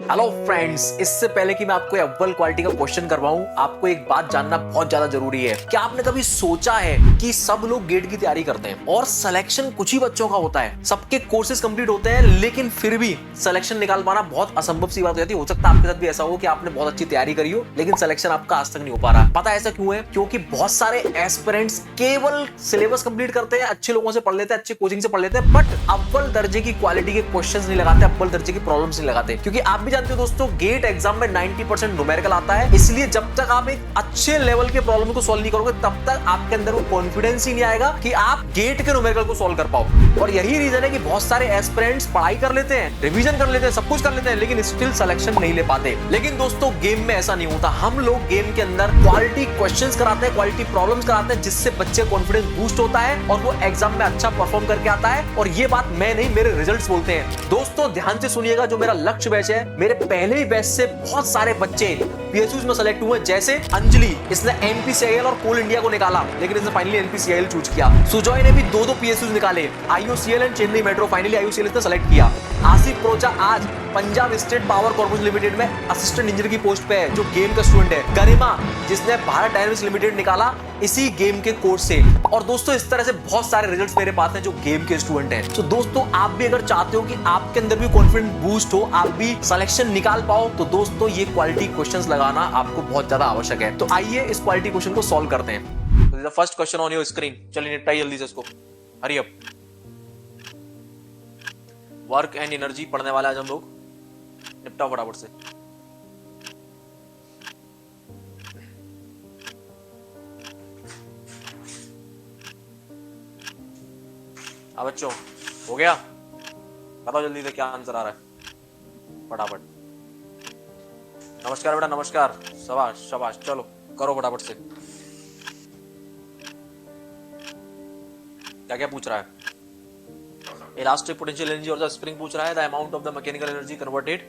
Hello friends, इससे पहले कि मैं आपको अव्वल क्वालिटी का क्वेश्चन करवाऊं, आपको एक बात जानना बहुत ज्यादा जरूरी है। क्या आपने कभी सोचा है कि सब लोग गेट की तैयारी करते हैं और सिलेक्शन कुछ ही बच्चों का होता है। सबके कोर्सेज कंप्लीट होते हैं लेकिन फिर भी सिलेक्शन निकाल पाना बहुत असंभव सी बात हो जाती है। हो सकता है आपके साथ भी ऐसा हो कि आपने बहुत अच्छी तैयारी करी हो लेकिन सिलेक्शन आपका आज तक नहीं हो पा रहा। पता है ऐसा क्यों है? क्योंकि बहुत सारे एस्पिरेंट्स केवल सिलेबस कंप्लीट करते हैं, अच्छे लोगों से पढ़ लेते हैं, अच्छे कोचिंग से पढ़ लेते हैं, बट अव्वल दर्जे की क्वालिटी के क्वेश्चंस नहीं लगाते, अव्वल दर्जे की प्रॉब्लम्स नहीं लगाते। क्योंकि आप भी जानते हो दोस्तों, गेट एग्जाम में 90% न्यूमेरिकल आता है, इसलिए जब तक आप एक अच्छे लेवल के प्रॉब्लम को सॉल्व नहीं करोगे तब तक आपके अंदर वो कॉन्फिडेंस ही नहीं आएगा कि आप गेट के न्यूमेरिकल को सॉल्व कर पाओ। और यही रीजन है कि बहुत सारे एस्पिरेंट्स पढ़ाई कर लेते हैं, रिवीजन कर लेते हैं, सब कुछ कर लेते हैं लेकिन स्टिल सिलेक्शन नहीं ले पाते। लेकिन दोस्तों गेम में ऐसा नहीं होता। हम लोग गेम के अंदर क्वालिटी क्वेश्चंस कराते हैं, क्वालिटी प्रॉब्लम्स कराते हैं, जिससे बच्चे कॉन्फिडेंस बूस्ट होता है और वो एग्जाम में अच्छा परफॉर्म करके आता है। और ये बात मैं नहीं, मेरे रिजल्ट्स बोलते हैं। दोस्तों ध्यान से सुनिएगा, जो मेरा लक्ष्य बैच है, मेरे पहले ही बैच से बहुत सारे बच्चे पीएसयूज में सेलेक्ट हुए। जैसे अंजलि, इसने एनपीसीआईएल और कोल इंडिया को निकाला लेकिन इसने फाइनली एनपीसीआईएल चूज किया। सुजॉय ने भी दो पीएसयूज निकाले, IUCL and Chennai metro, finally IUCL इसने सेलेक्ट किया। आसिफ प्रोचा आज Punjab state power corporation limited में असिस्टेंट इंजीनियर की पोस्ट पे है, जो गेम का स्टूडेंट है। गरिमा, जिसने भारत डायनामिक्स लिमिटेड निकाला इसी गेम के कोर्स से। और दोस्तों इस तरह से बहुत सारे रिजल्ट्स मेरे पास हैं जो गेम के स्टूडेंट हैं। तो दोस्तों आप भी अगर चाहते हो कि आपके अंदर भी कॉन्फिडेंस बूस्ट हो, आप भी सिलेक्शन निकाल पाओ, तो दोस्तों ये क्वालिटी क्वेश्चंस लगाना आपको बहुत ज्यादा आवश्यक है। तो आइए इस क्वालिटी क्वेश्चन को सॉल्व करते हैं। First question on your screen, चलिए निपटाइए जल्दी से इसको, hurry up. Work and energy पढ़ने वाला आज हम लोग, निपटाओ फटाफट से। अब बच्चों हो गया, बताओ जल्दी से क्या आंसर आ रहा है फटाफट। नमस्कार बेटा, नमस्कार, शाबाश शाबाश, चलो करो फटाफट से। क्या क्या पूछ रहा है? इलास्टिक पोटेंशियल एनर्जी और द स्प्रिंग पूछ रहा है। The amount of the mechanical energy converted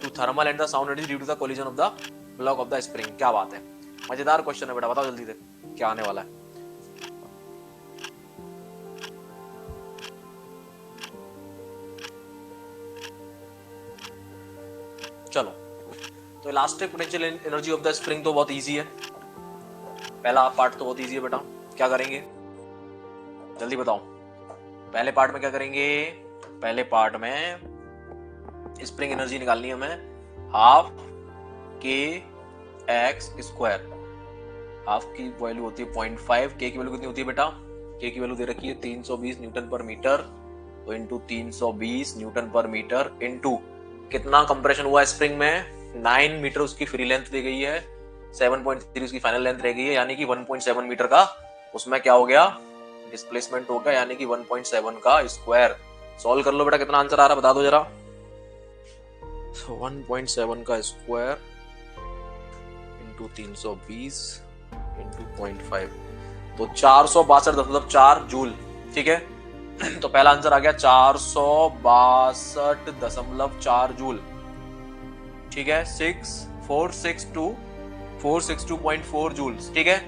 to thermal and the sound energy due to the collision of the block of the spring. क्या बात है, मजेदार क्वेश्चन है बेटा, बताओ जल्दी से क्या आने वाला है। चलो, तो elastic potential energy of the spring तो बहुत इजी है, पहला पार्ट तो बहुत इजी है बेटा। क्या करेंगे जल्दी बताओ, पहले पार्ट में क्या करेंगे? पहले पार्ट में स्प्रिंग एनर्जी निकालनी है हमें, हाफ के एक्स स्क्वायर। हाफ की वैल्यू होती है 0.5, के की वैल्यू कितनी होती है बेटा? के की वैल्यू दे रखी है 320 न्यूटन पर मीटर, तो इंटू 320 न्यूटन पर मीटर इंटू कितना कंप्रेशन हुआ स्प्रिंग में? 9 मीटर उसकी फ्री लेंथ दी गई है, 7.3 उसकी फाइनल लेंथ रह गई है, यानी कि 1.7 मीटर का उसमें क्या हो गया? डिस्प्लेसमेंट हो गया, यानी कि 1.7 का स्क्वायर। सॉल्व कर लो बेटा, कितना आंसर आ रहा है बता दो जरा। 1.7 का स्क्वायर इंटू 320 इंटू 0.5, तो 462.4 जूल। ठीक है, तो पहला आंसर आ गया 462.4 जूल। ठीक है, 462.4 जूल्स। ठीक है,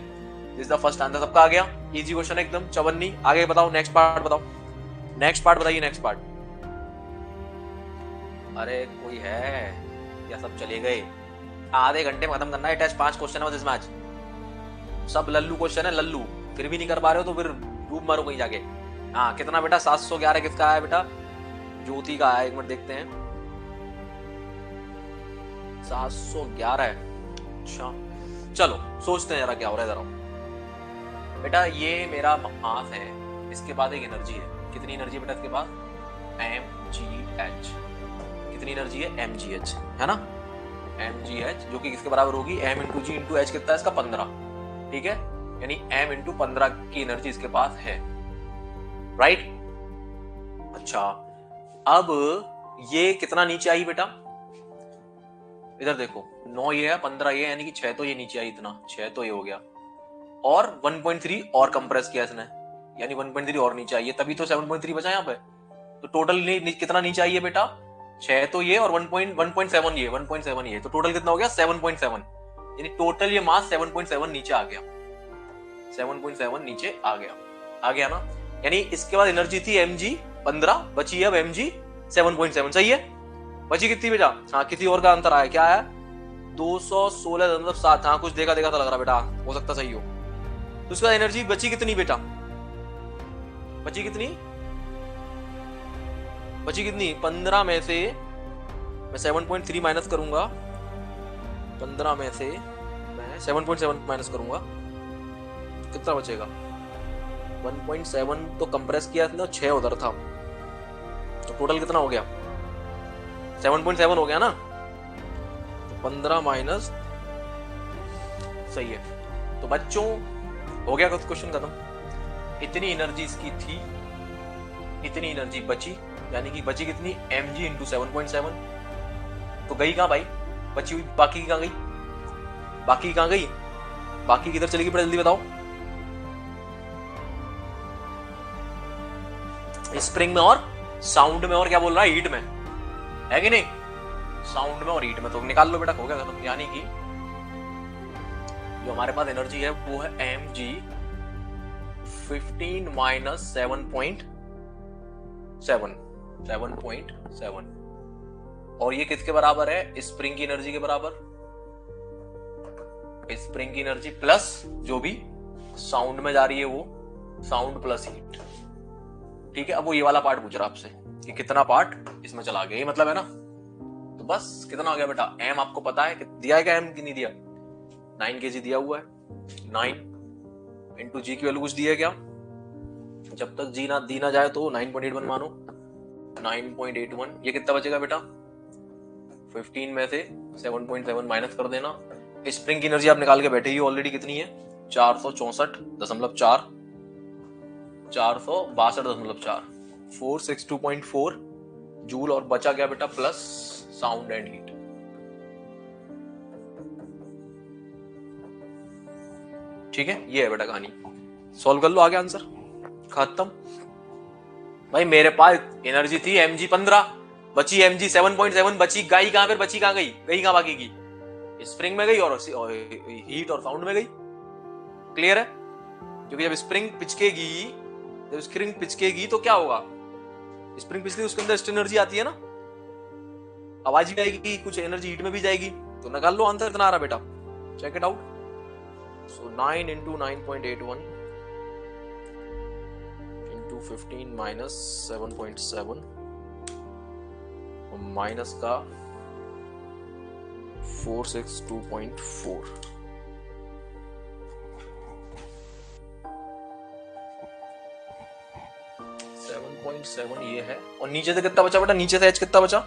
दिस द फर्स्ट आंसर, सबका आ गया। इजी क्वेश्चन एकदम, चवन्नी। आगे बताओ, नेक्स्ट पार्ट बताओ, नेक्स्ट पार्ट बताइए, नेक्स्ट पार्ट। अरे कोई है या सब चले गए? आधे घंटे में खत्म करना है टेस्ट, 5 क्वेश्चन है बस इसमें आज। सब लल्लू क्वेश्चन है, लल्लू। फिर भी नहीं कर पा रहे हो तो फिर डूब मारो कहीं जाके। हाँ, कितना बेटा? 711 किसका आया बेटा? ज्योति का आया, एक मिनट देखते हैं। 711 है, अच्छा चलो सोचते हैं जरा क्या हो रहा है जरा। बेटा ये मेरा हाफ है, इसके बाद एक एनर्जी है, कितनी एनर्जी बेटा इसके पास? mgh। कितनी एनर्जी है? mgh, है ना, mgh, जो कि किसके बराबर होगी? m इंटू जी इंटू h, कितना है इसका? 15। ठीक है, यानी m इंटू 15 की एनर्जी इसके पास है, राइट? अच्छा, अब ये कितना नीचे आई बेटा? इधर देखो, 9 ये है, 15 ये है, यानी कि 6 तो ये नीचे आई, इतना 6 तो ये हो गया, और 1.3 और कंप्रेस किया इसने, यानी 1.3 और नीचे आई है, तभी तो 7.3 बचा यहाँ पे। तो टोटल कितना नीचे आई है बेटा? 6 तो ये और 1.7 ये, 1.7 ये, तो टोटल कितना हो गया? 7.7, यानी टोटल ये मास 7.7 नीचे आ गया, 7.7 नीचे आ गया ना। यानी इसके बाद एनर्जी थी mg 15, बची अब mg 7.7, सही है? बची कितनी बेटा? हाँ किसी और का अंतर आया, क्या आया? 216.7। हाँ कुछ देखा देखा तो लग रहा बेटा, हो सकता सही हो। तो उसका एनर्जी बची कितनी बेटा? बची कितनी? बची कितनी? 15 में से मैं 7.3 माइनस करूंगा, 15 में से मैं 7.7 माइनस करूंगा, कितना बचेगा? 1.7 तो कंप्रेस किया था, 6 उधर था, तो टोटल कितना हो गया? 7.7 हो गया ना। तो 15 माइनस, सही है। तो बच्चों हो गया क्वेश्चन खत्म। इतनी एनर्जी इसकी थी, इतनी एनर्जी बची, यानी कि बची कितनी? mg into 7.7। तो गई कहां भाई? बची हुई बाकी की कहां गई? बाकी कहां गई? बाकी किधर चली गई? जल्दी बताओ। स्प्रिंग में और साउंड में, और क्या बोल रहा है? हीट में, है कि नहीं? साउंड में और हीट में। तो निकाल लो बेटा, हो गया खत्म। यानी कि जो हमारे पास एनर्जी है वो है mg 15 माइनस 7.7, और ये किसके बराबर है? स्प्रिंग की एनर्जी के बराबर। स्प्रिंग की एनर्जी प्लस जो भी साउंड में जा रही है वो साउंड प्लस हीट। ठीक है, अब वो ये वाला पार्ट पूछ रहा आपसे कि कितना पार्ट इसमें चला गया, ये मतलब है ना। तो बस कितना हो गया बेटा? m आपको पता है दिया है क्या? m की नहीं दिया? 9 kg दिया हुआ है। 9 इंटू जी की वैल्यू कुछ दी है क्या? जब तक जी ना दी ना जाए तो 9.81 मानो। 9.81, ये कितना बचेगा बेटा? 15 में से 7.7 माइनस कर देना। स्प्रिंग की एनर्जी आप निकाल के बैठे ही ऑलरेडी, कितनी है? 464.4, 462.4, 462.4 जूल। और बचा क्या बेटा? Plus sound and heat. ठीक है, ये है बेटा कहानी। सॉल्व कर लो, आगे आंसर खत्म। भाई मेरे पास एनर्जी थी mg 15, बची mg 7.7, बची गई कहां? फिर बची कहां गई? गई कहां बाकी की? स्प्रिंग में गई और हीट और साउंड में गई। क्लियर है? क्योंकि जब स्प्रिंग पिचकेगी तो क्या होगा? स्प्रिंग पिचली, उसके अंदर एक्स्ट्रा एनर्जी आती है ना, आवाज भी आएगी, कुछ एनर्जी हीट में भी जाएगी। तो निकाल लो आंसर, कितना आ रहा बेटा? Check it out. So 9 into 9.81 into 15 minus 7.7 और माइनस का 462.4। 7.7 ये है। और नीचे से कितना बचा बेटा? नीचे से h कितना बचा?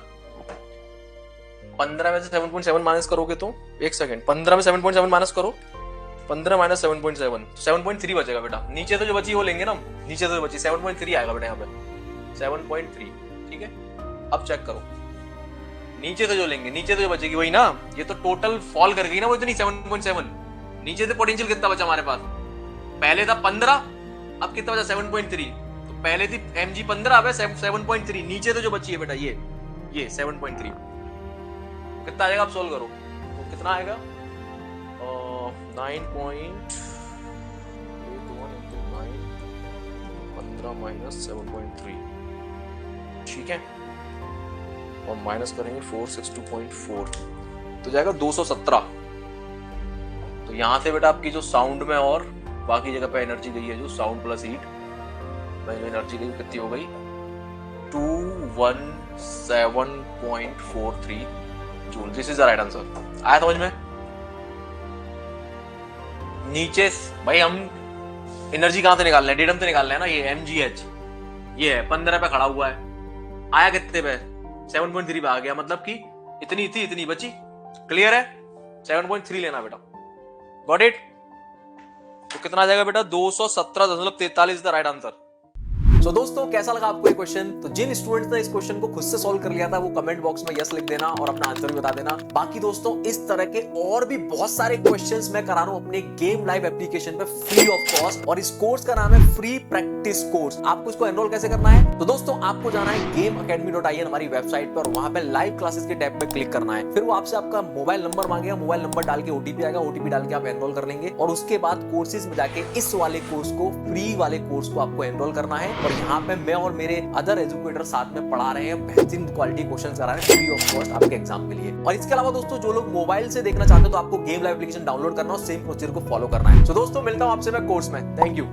15 में से 7.7 माइनस करोगे तो, एक सेकंड, 15 में 7.7 माइनस करो, 15 माइनस 7.7 तो 7.3 बचेगा बेटा। नीचे तो जो बची वो लेंगे ना, नीचे तो जो बची 7.3 आएगा बेटा यहाँ पे, 7.3। ठीक है, अब चेक करो, नीचे से जो लेंगे, नीचे से जो बचेगी वही ना। ये तो टोटल फॉल कर गई ना वो इतनी 7.7। नीचे से पोटेंशियल कितना बचा हमारे पास? पहले था 15, अब कितना बचा? 7.3। तो पहले थी mg 15, अब है 7.3। नीचे तो जो बची है बेटा ये 7.3। कितना आएगा? आप सोल्व करो तो कितना आएगा? 9.81 into 9, 15 माइनस 7.3। ठीक है, और माइनस करेंगे 462.4 तो जाएगा 217। तो यहां से बेटा आपकी जो साउंड में और बाकी जगह पे एनर्जी गई है, जो साउंड प्लस हीट में एनर्जी गई, कितनी हो गई? 217.43 joule. This is the right answer. आया समझ में? नीचे भाई हम एनर्जी कहां से निकाल रहे हैं? डेटम से निकाल रहे हैं ना। ये mgh ये है 15 पे खड़ा हुआ है, आया कितने पे? 7.3 पे आ गया, मतलब कि इतनी थी, इतनी बची। क्लियर है? 7.3 लेना बेटा। Got it? तो कितना आ जाएगा बेटा? 217.43 द राइट आंसर। सो दोस्तों कैसा लगा आपको ये क्वेश्चन? तो जिन स्टूडेंट्स ने इस क्वेश्चन को खुद से सॉल्व कर लिया था वो कमेंट बॉक्स में यस लिख देना और अपना आंसर भी बता देना। बाकी दोस्तों इस तरह के और भी बहुत सारे क्वेश्चंस मैं करा रहा हूं अपने गेम लाइव एप्लीकेशन पे फ्री ऑफ कॉस्ट, और इस कोर्स का नाम है फ्री प्रैक्टिस कोर्स। आपको इसको एनरोल कैसे करना है? तो दोस्तों आपको जाना है gameacademy.in हमारी वेबसाइट पर, और वहां पे लाइव क्लासेस के टैब पे क्लिक करना है। फिर वो आपसे आपका मोबाइल नंबर मांगेगा, मोबाइल नंबर डाल के ओटीपी आएगा, ओटीपी डाल के आप एनरोल कर लेंगे, और उसके बाद कोर्सेज में जाके इस वाले कोर्स को, फ्री वाले कोर्स को आपको एनरोल करना है। और यहाँ पे मैं और मेरे अदर एजुकेटर साथ में पढ़ा रहे हैं, बेहतरीन क्वालिटी क्वेश्चन करा रहे हैं फ्री ऑफ कॉस्ट आपके एग्जाम के लिए। और इसके अलावा दोस्तों जो लोग मोबाइल से देखना चाहते हो तो आपको गेम लाइव एप्लीकेशन डाउनलोड करना और सेम प्रोसीजर को फॉलो करना है। तो दोस्तों मिलता हूं आपसे मैं कोर्स में। Thank you.